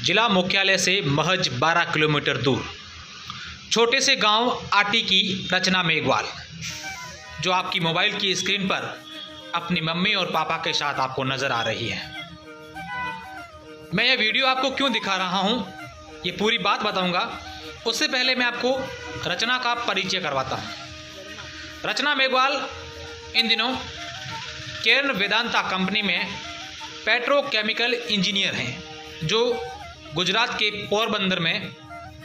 जिला मुख्यालय से महज 12 किलोमीटर दूर छोटे से गांव आटी की रचना मेघवाल, जो आपकी मोबाइल की स्क्रीन पर अपनी मम्मी और पापा के साथ आपको नज़र आ रही है। मैं यह वीडियो आपको क्यों दिखा रहा हूँ, ये पूरी बात बताऊँगा। उससे पहले मैं आपको रचना का परिचय करवाता हूँ। रचना मेघवाल इन दिनों केर्न वेदांता कंपनी में पेट्रोकेमिकल इंजीनियर हैं, जो गुजरात के पोरबंदर में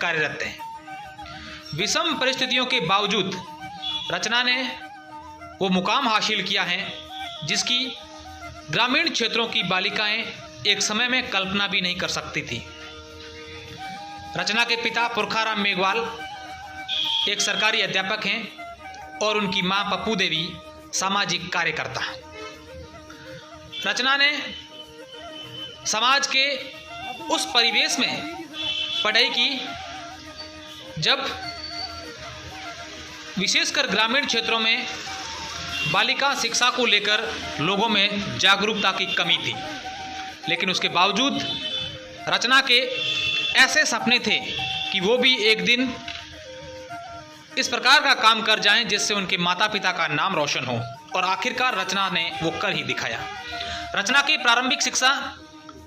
कार्यरत हैं। विषम परिस्थितियों के बावजूद रचना ने वो मुकाम हासिल किया है जिसकी ग्रामीण क्षेत्रों की बालिकाएं एक समय में कल्पना भी नहीं कर सकती थी। रचना के पिता पुरखाराम मेघवाल एक सरकारी अध्यापक हैं और उनकी मां पप्पू देवी सामाजिक कार्यकर्ता। रचना ने समाज के उस परिवेश में पढ़ाई की जब विशेषकर ग्रामीण क्षेत्रों में बालिका शिक्षा को लेकर लोगों में जागरूकता की कमी थी, लेकिन उसके बावजूद रचना के ऐसे सपने थे कि वो भी एक दिन इस प्रकार का काम कर जाएं जिससे उनके माता पिता का नाम रोशन हो, और आखिरकार रचना ने वो कर ही दिखाया। रचना की प्रारंभिक शिक्षा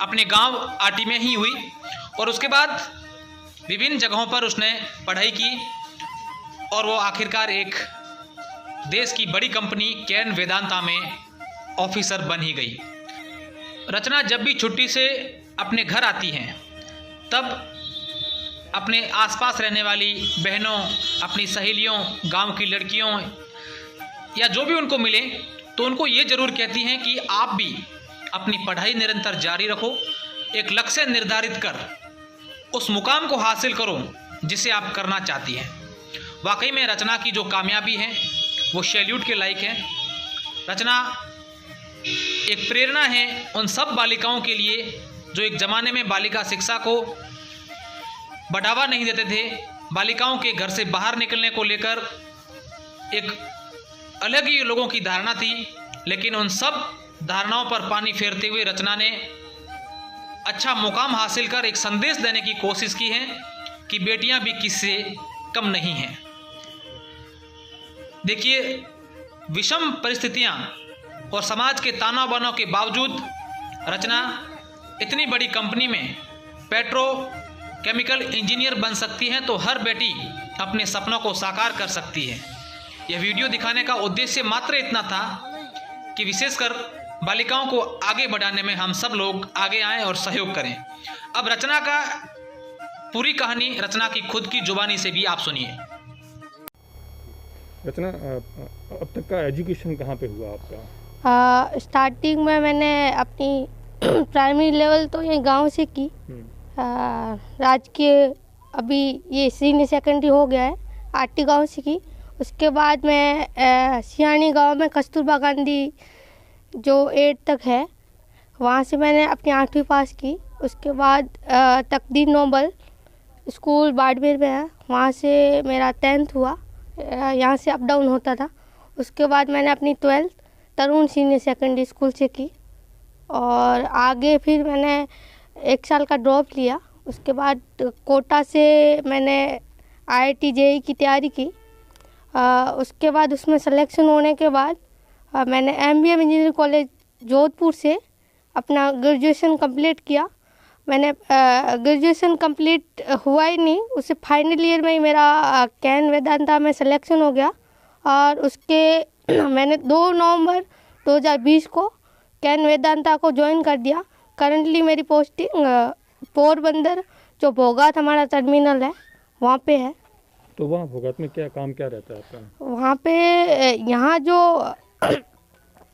अपने गांव आटी में ही हुई और उसके बाद विभिन्न जगहों पर उसने पढ़ाई की और वो आखिरकार एक देश की बड़ी कंपनी केर्न वेदांता में ऑफिसर बन ही गई। रचना जब भी छुट्टी से अपने घर आती हैं तब अपने आसपास रहने वाली बहनों, अपनी सहेलियों, गांव की लड़कियों या जो भी उनको मिले तो उनको ये ज़रूर कहती हैं कि आप भी अपनी पढ़ाई निरंतर जारी रखो, एक लक्ष्य निर्धारित कर उस मुकाम को हासिल करो जिसे आप करना चाहती हैं। वाकई में रचना की जो कामयाबी है वो सैल्यूट के लायक है। रचना एक प्रेरणा है उन सब बालिकाओं के लिए जो एक ज़माने में बालिका शिक्षा को बढ़ावा नहीं देते थे। बालिकाओं के घर से बाहर निकलने को लेकर एक अलग ही लोगों की धारणा थी, लेकिन उन सब धारणाओं पर पानी फेरते हुए रचना ने अच्छा मुकाम हासिल कर एक संदेश देने की कोशिश की है कि बेटियां भी किसी से कम नहीं हैं। देखिए, विषम परिस्थितियां और समाज के ताना बानों के बावजूद रचना इतनी बड़ी कंपनी में पेट्रोकेमिकल इंजीनियर बन सकती हैं, तो हर बेटी अपने सपनों को साकार कर सकती है। यह वीडियो दिखाने का उद्देश्य मात्र इतना था कि विशेषकर बालिकाओं को आगे बढ़ाने में हम सब लोग आगे आएं और सहयोग करें। अब रचना का पूरी कहानी रचना की खुद की जुबानी से भी आप सुनिए। रचना, अब तक का एजुकेशन कहाँ पे हुआ आपका? स्टार्टिंग में मैंने अपनी प्राइमरी लेवल तो यही गांव से की। राजकीय अभी ये सीनियर सेकेंडरी हो गया है, आटी गांव से की। उसके बाद मैं सियानी गांव में कस्तूरबा गांधी जो 8 तक है वहाँ से मैंने अपनी 8वीं पास की। उसके बाद तकदीर नोबल स्कूल बाड़मेर में है, वहाँ से मेरा 10th हुआ। यहाँ से अप डाउन होता था। उसके बाद मैंने अपनी 12th तरुण सीनियर सेकेंडरी स्कूल से की और आगे फिर मैंने 1 साल का ड्रॉप लिया। उसके बाद कोटा से मैंने IIT JEE की तैयारी की। उसके बाद उसमें सिलेक्शन होने के बाद मैंने MBM इंजीनियरिंग कॉलेज जोधपुर से अपना ग्रेजुएशन कंप्लीट किया। मैंने ग्रेजुएशन कंप्लीट हुआ ही नहीं, उससे फाइनल ईयर में ही मेरा केर्न वेदांता में सिलेक्शन हो गया और उसके मैंने 2 नवंबर 2020 को केर्न वेदांता को ज्वाइन कर दिया। करंटली मेरी पोस्टिंग पोरबंदर जो भोगात हमारा टर्मिनल है वहाँ पे है। तो वहाँ भोगात में क्या काम क्या रहता है आपका? वहाँ पे यहाँ जो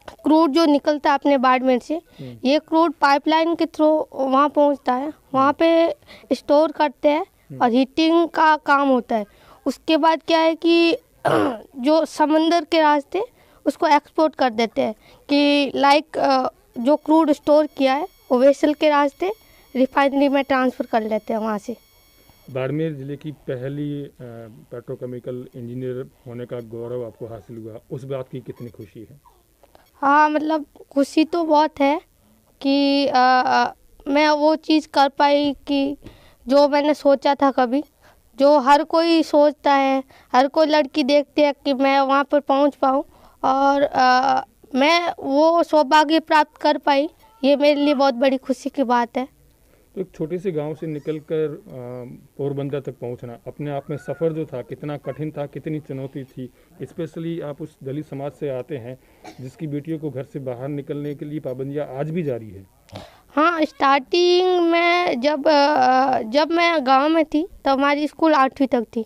क्रूड जो निकलता है अपने बाड़मेर से, ये क्रूड पाइपलाइन के थ्रू वहाँ पहुँचता है, वहाँ पे स्टोर करते हैं और हीटिंग का काम होता है। उसके बाद क्या है कि जो समंदर के रास्ते उसको एक्सपोर्ट कर देते हैं कि लाइक जो क्रूड स्टोर किया है वो वेसल के रास्ते रिफाइनरी में ट्रांसफ़र कर लेते हैं वहाँ से। बाड़मेर ज़िले की पहली पेट्रोकेमिकल इंजीनियर होने का गौरव आपको हासिल हुआ, उस बात की कितनी खुशी है? हाँ, मतलब खुशी तो बहुत है कि मैं वो चीज़ कर पाई कि जो मैंने सोचा था कभी, जो हर कोई सोचता है, हर कोई लड़की देखती है कि मैं वहाँ पर पहुँच पाऊँ, और मैं वो सौभाग्य प्राप्त कर पाई। ये मेरे लिए बहुत बड़ी खुशी की बात है। तो एक छोटे से गांव से निकलकर पोरबंदर तक पहुंचना अपने आप में सफ़र जो था कितना कठिन था, कितनी चुनौती थी? स्पेशली आप उस दलित समाज से आते हैं जिसकी बेटियों को घर से बाहर निकलने के लिए पाबंदियां आज भी जारी है। हाँ, स्टार्टिंग में जब मैं गांव में थी तब हमारी स्कूल 8वीं तक थी।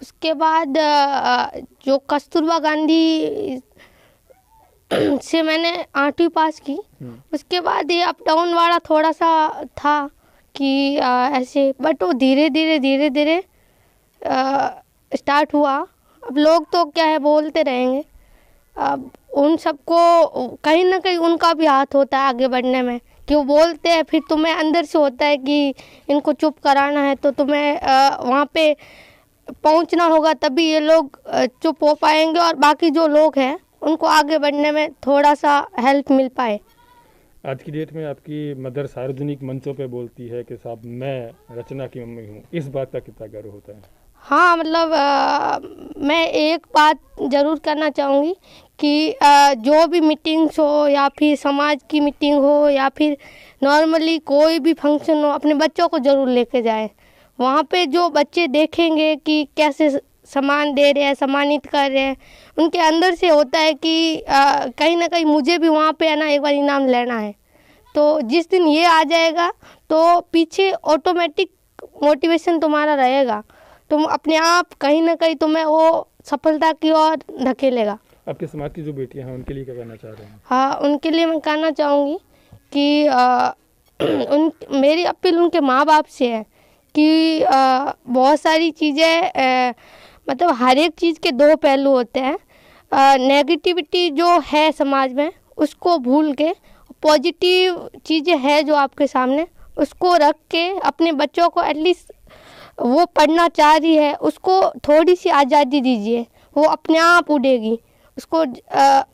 उसके बाद जो कस्तूरबा गांधी से मैंने 8वीं पास की। उसके बाद ये अप डाउन वाला थोड़ा सा था कि ऐसे, बट वो धीरे धीरे स्टार्ट हुआ। अब लोग तो क्या है बोलते रहेंगे, अब उन सबको कहीं ना कहीं उनका भी हाथ होता है आगे बढ़ने में, कि वो बोलते हैं, फिर तुम्हें अंदर से होता है कि इनको चुप कराना है, तो तुम्हें वहाँ पे पहुँचना होगा, तभी ये लोग चुप हो पाएंगे और बाकी जो लोग हैं उनको आगे बढ़ने में थोड़ा सा हेल्प मिल पाए। आज की डेट में आपकी मदर सार्वजनिक मंचों पे बोलती है कि साहब मैं रचना की मम्मी हूँ, इस बात का कितना गर्व होता है? हाँ, मतलब मैं एक बात ज़रूर करना चाहूँगी कि जो भी मीटिंग्स हो या फिर समाज की मीटिंग हो या फिर नॉर्मली कोई भी फंक्शन हो, अपने बच्चों को ज़रूर लेके जाएं। वहाँ पे जो बच्चे देखेंगे कि कैसे सम्मान दे रहे हैं, सम्मानित कर रहे हैं, उनके अंदर से होता है कि कहीं ना कहीं मुझे भी वहाँ पे है ना एक बार इनाम लेना है। तो जिस दिन ये आ जाएगा तो पीछे ऑटोमेटिक मोटिवेशन तुम्हारा रहेगा, तुम अपने आप कहीं ना कहीं तुम्हें वो सफलता की ओर धकेलेगा। आपके समाज की जो बेटियां हैं उनके लिए क्या कहना चाह रहे हैं? हाँ, उनके लिए मैं कहना चाहूँगी कि मेरी अपील उनके माँ बाप से है कि बहुत सारी चीज़ें, मतलब हर एक चीज़ के दो पहलू होते हैं। नेगेटिविटी जो है समाज में उसको भूल के पॉजिटिव चीज़ें है जो आपके सामने, उसको रख के अपने बच्चों को एटलीस्ट वो पढ़ना चाह रही है उसको थोड़ी सी आज़ादी दीजिए, वो अपने आप उड़ेगी। उसको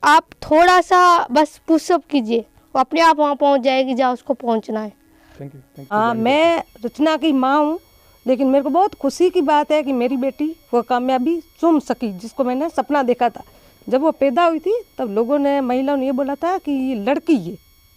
आप थोड़ा सा बस पुशअप कीजिए, वो अपने आप वहाँ पहुँच जाएगी जहाँ उसको पहुँचना है। Thank you. हाँ, मैं रचना की माँ हूँ, लेकिन मेरे को बहुत खुशी की बात है कि मेरी बेटी वो कामयाबी चूम सकी जिसको मैंने सपना देखा था। जब वो पैदा हुई थी तब लोगों ने, महिलाओं ने ये बोला था कि ये लड़की है,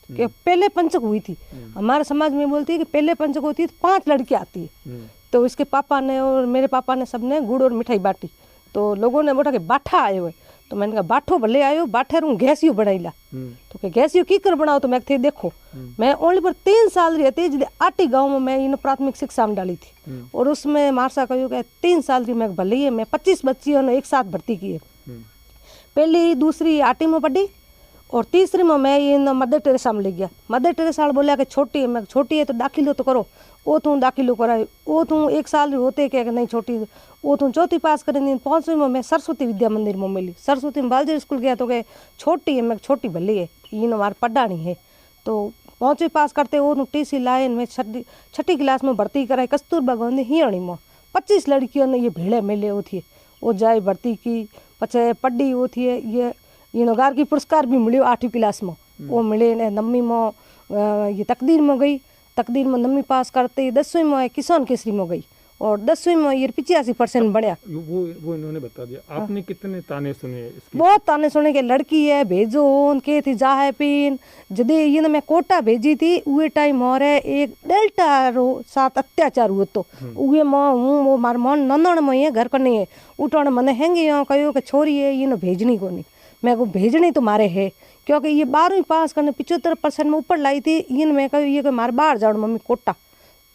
कि पहले पंचक हुई थी। हमारे समाज में बोलती है कि पहले पंचक होती है तो 5 लड़कियाँ आती है। तो इसके पापा ने और मेरे पापा ने सबने गुड़ और मिठाई बांटी। तो लोगों ने बोला कि बाठा आयो है, तो मैंने कहा बाठो भले आयो, बाठे रू गैसियो बनाईला। तो क्या गैसियो की कर बनाओ? तो मैं थे देखो, मैं ओनली पर 3 साल रही थी जब आटी गाँव में मैं इन प्राथमिक शिक्षा में डाली थी, और उसमें मारसा कहो कि 3 साल की मैं भले ही मैं 25 बच्चियों ने एक साथ भर्ती की है। पहली दूसरी आटी में पढ़ी और तीसरी में मैं इन मदर टेरेसा में ले गया। मदर टेरेसा बोला कि छोटी है, मैं छोटी है तो दाखिलो तो करो। वो तू दाखिलो कराए, वो तू 1 साल होते क्या नहीं छोटी, वो तू 4वीं पास करें। 5वीं में मैं सरस्वती विद्या मंदिर में मिली, सरस्वती में बालजर स्कूल गया तो कहे छोटी है, मैं छोटी भले है इन हमारे पढ़ानी है। तो 5वीं पास करते वो TC लाए, मैं 6ठी क्लास में भर्ती कराई कस्तूरबा गांधी हियाणी में। 25 लड़कियों ने ये भेड़े मेले वो थी, वो जाए भर्ती की, पचे पढ़ी वो थी। ये नगार की पुरस्कार भी मिले 8वीं क्लास में, वो मिले। 9वीं में ये तकदीर में गई, तकदीर में 9वीं पास करते 10वीं में किसान केसरी में गई और 10वीं में ये 85% बढ़िया। वो इन्होंने बता दिया। आपने कितने ताने सुने इसके? बहुत ताने सुने कि लड़की है भेजो, उनके थी जा है पीन। जदे ये मैं कोटा भेजी थी उए टाइम हो रहे एक डेल्टा रो साथ अत्याचार हुआ, तो उए माँ हूँ वो मार मन नंदन में है घर करनी है उठा मैंने हैंगे यहाँ कहो कि छोरी है ये भेजनी को नहीं। मैं को भेजनी तो मारे है क्योंकि ये 12वीं पास करने 75% में ऊपर लाई थी। इन मैं कहो ये मारे बाहर जाओ मम्मी कोटा,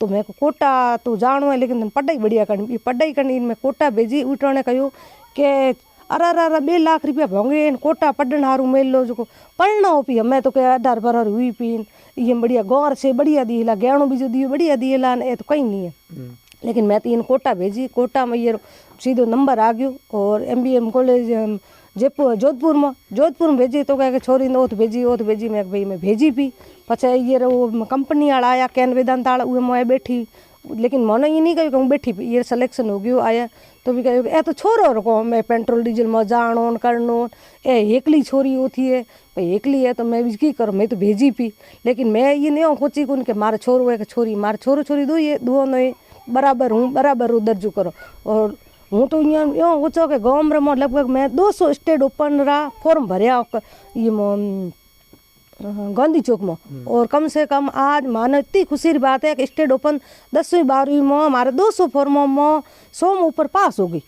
तो मैं को कोटा तो जानो है लेकिन पढ़ाई बढ़िया करनी, पढ़ाई करनी। इन मैं कोटा भेजी। उठा ने कहो कि अरे 2 लाख रुपया भोंगे कोटा पढ़न हारू मेल लो जो पढ़ना हो पी। मैं तो क्या 18 बरस हुई पीन ये बढ़िया गौर से बढ़िया दिएला, गहणों भी जो दिए बढ़िया दिएला, ये तो कहीं नहीं है। लेकिन मैं तो इन कोटा भेजी, कोटा में ये सीधो नंबर आ गयो और MBM कॉलेज जोधपुर में भेजी। तो कह छोरी ने ओत भेजी मैं भाई मैं भेजी पी। पछे ये वो कंपनी वाला आया कैन वेदांत वाला उहे मैं बैठी लेकिन मैंने ये नहीं कही कि हूँ बैठी ये सिलेक्शन हो गयो आया तो भी कहो ए तो छोरो रखो मैं पेट्रोल डीजल में जानो करनो ए एकली छोरी होती है भाई एकली है तो मैं भी की करूँ मैं तो भेजी पी लेकिन मैं ये नहीं सोची कौन के मारे छोरो है कि छोरी मारे छोरो छोरी दो ये दो बराबर हूँ बराबर दर्जो करो। और हूँ तो यो सोचो कि गाँव में लगभग मैं 200 स्टेट ओपन रहा फॉर्म भरिया ये गांधी चौक में और कम से कम आज मानो इतनी खुशी की बात है कि स्टेट ओपन 10वीं 12वीं में हमारे 200 फॉर्मों में 100 में ऊपर पास हो गई।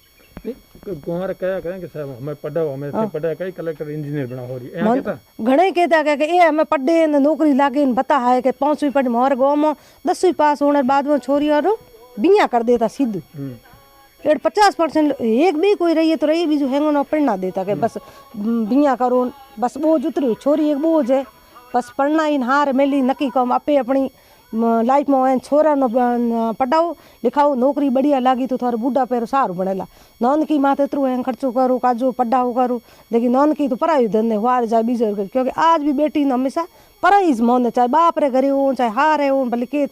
कुमार क्या कहें कि साहब हमें पढ़ा हमें पढ़ा कई कलेक्टर इंजीनियर बना हो रही घणे कहता कि ए हमें पढ़े नौकरी लागे बता है कि 5वीं पढ़ी हमारे गाँव में 10वीं पास होने बाद में छोरी और बिया कर देता सीधू 50% एक भी कोई रही है तो रही भी जो है ना पढ़ना देता कि बस बिया करो बस बोझ उतरी छोरी एक बोझ है बस पढ़ना इन हार मेली नकी कम आपे अपनी लाइफ में छोरा न पढ़ाओ लिखाओ नौकरी बढ़िया लगी तो थारे बूढ़ा पैर सारू बनेला नॉन की माथे एतरो है खर्चो करो काजो पढ़ाओ करो लेकिन नॉन की तो पढ़ाई धंधे वार जाए बीजो क्योंकि आज भी बेटी ने हमेशा पढ़ाई मन चाहे बाप रे घरे हो चाहे हार हो भले के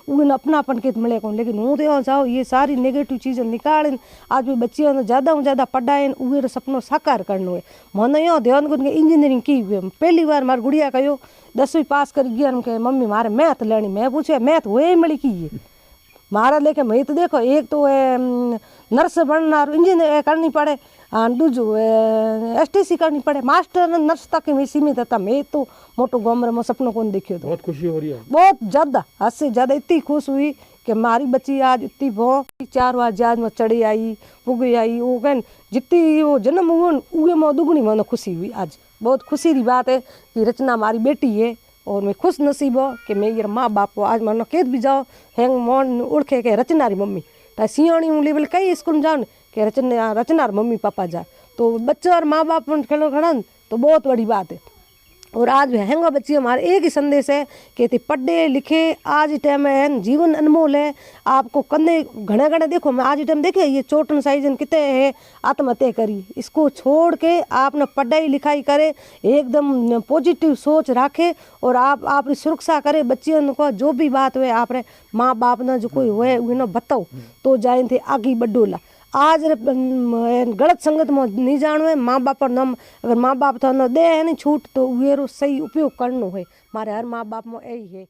उन अपनापन के मिले को लेकिन हूँ तो चाहो ये सारी नेगेटिव चीज़ें निकालें आज भी बच्चियों ने ज़्यादा पढ़ाएं उहे सपनों साकार करनो है मन यो ध्यान कर इंजीनियरिंग की हुए पहली बार मारी गुड़िया कहो 10वीं पास कर गया के मम्मी मारे मैथ लेनी मैं पूछे मैथ वही मिली की है मारा लेके मैं तो देखो एक तो नर्स बनना इंजीनियर करनी पड़े दूजो STC करनी पड़े मास्टर नर्स तक में सीमित था मैं तो मोटो गाँव में सपनों कौन देखियो तो बहुत खुशी हो रही है बहुत ज़्यादा हद से ज़्यादा इतनी खुश हुई कि हमारी बच्ची आज इतनी बहुत 4 बार जहाज में चढ़ी आई पुगी आई वो कह जितनी वो जन्म हुआ उगे में दुगनी में खुशी हुई आज बहुत खुशी की बात है कि रचना हमारी बेटी है और मैं खुश नसीब हो कि मैं ये माँ बाप को आज मानो खेत भी जाओ हैंग मन उड़खे के रचना री मम्मी ता सियाणी लेवल कई स्कूल में जाओ कि रचना मम्मी पापा जाए तो बच्चे और माँ बाप खेलो खड़ा तो बहुत बड़ी बात है। और आज हैंगा बच्ची हमारे एक ही संदेश है कि पढ़े लिखे आज टाइम में जीवन अनमोल है आपको कंधे घने घने देखो मैं आज टाइम देखे ये चोटन साइजन कितने है आत्महत्या करी इसको छोड़ के आपने पढ़ाई लिखाई करे एकदम पॉजिटिव सोच रखे और आप अपनी सुरक्षा करे बच्चियों को जो भी बात हुए आप माँ बाप ने जो कोई हुए उन्हें बताओ तो जाए थे आगे बढ़ोला आज गलत संगत में नहीं जानो है माँ बाप पर नम अगर माँ बाप तो दे है नहीं छूट तो वेरो सही उपयोग करनो है हमारे हर माँ बाप में यही है।